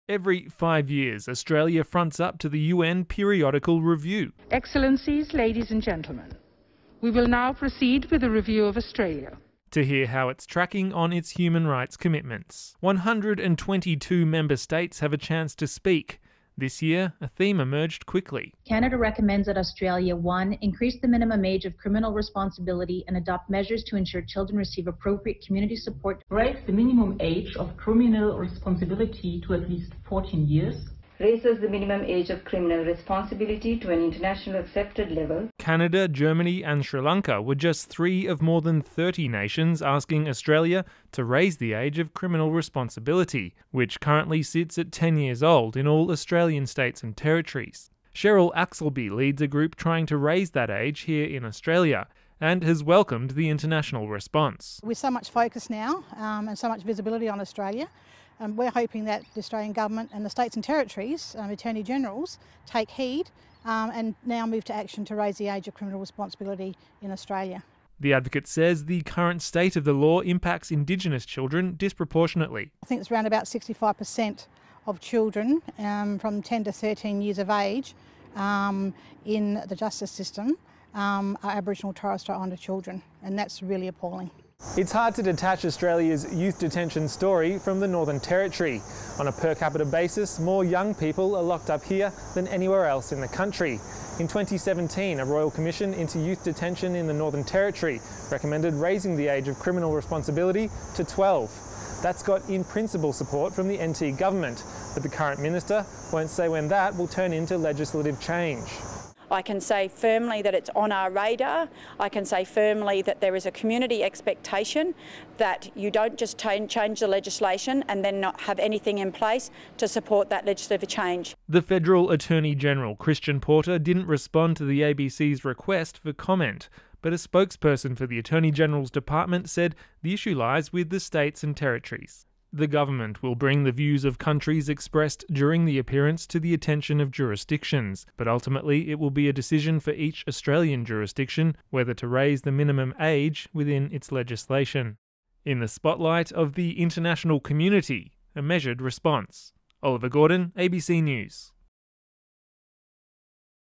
Every 5 years, Australia fronts up to the UN Periodical Review. Excellencies, ladies and gentlemen, we will now proceed with a review of Australia. To hear how it's tracking on its human rights commitments. 122 member states have a chance to speak. This year, a theme emerged quickly. Canada recommends that Australia, 1, increase the minimum age of criminal responsibility and adopt measures to ensure children receive appropriate community support. Raise the minimum age of criminal responsibility to at least 14 years. Raises the minimum age of criminal responsibility to an internationally accepted level. Canada, Germany and Sri Lanka were just 3 of more than 30 nations asking Australia to raise the age of criminal responsibility, which currently sits at 10 years old in all Australian states and territories. Cheryl Axelby leads a group trying to raise that age here in Australia and has welcomed the international response. With so much focus now and so much visibility on Australia, we're hoping that the Australian Government and the States and Territories, Attorney Generals, take heed and now move to action to raise the age of criminal responsibility in Australia. The advocate says the current state of the law impacts Indigenous children disproportionately. I think it's around about 65% of children from 10 to 13 years of age in the justice system are Aboriginal and Torres Strait Islander children, and that's really appalling. It's hard to detach Australia's youth detention story from the Northern Territory. On a per capita basis, more young people are locked up here than anywhere else in the country. In 2017, a Royal Commission into youth detention in the Northern Territory recommended raising the age of criminal responsibility to 12. That's got in-principle support from the NT government, but the current minister won't say when that will turn into legislative change. I can say firmly that it's on our radar. I can say firmly that there is a community expectation that you don't just change the legislation and then not have anything in place to support that legislative change. The Federal Attorney General, Christian Porter, didn't respond to the ABC's request for comment, but a spokesperson for the Attorney General's department said the issue lies with the states and territories. The government will bring the views of countries expressed during the appearance to the attention of jurisdictions, but ultimately it will be a decision for each Australian jurisdiction whether to raise the minimum age within its legislation. In the spotlight of the international community, a measured response. Oliver Gordon, ABC News.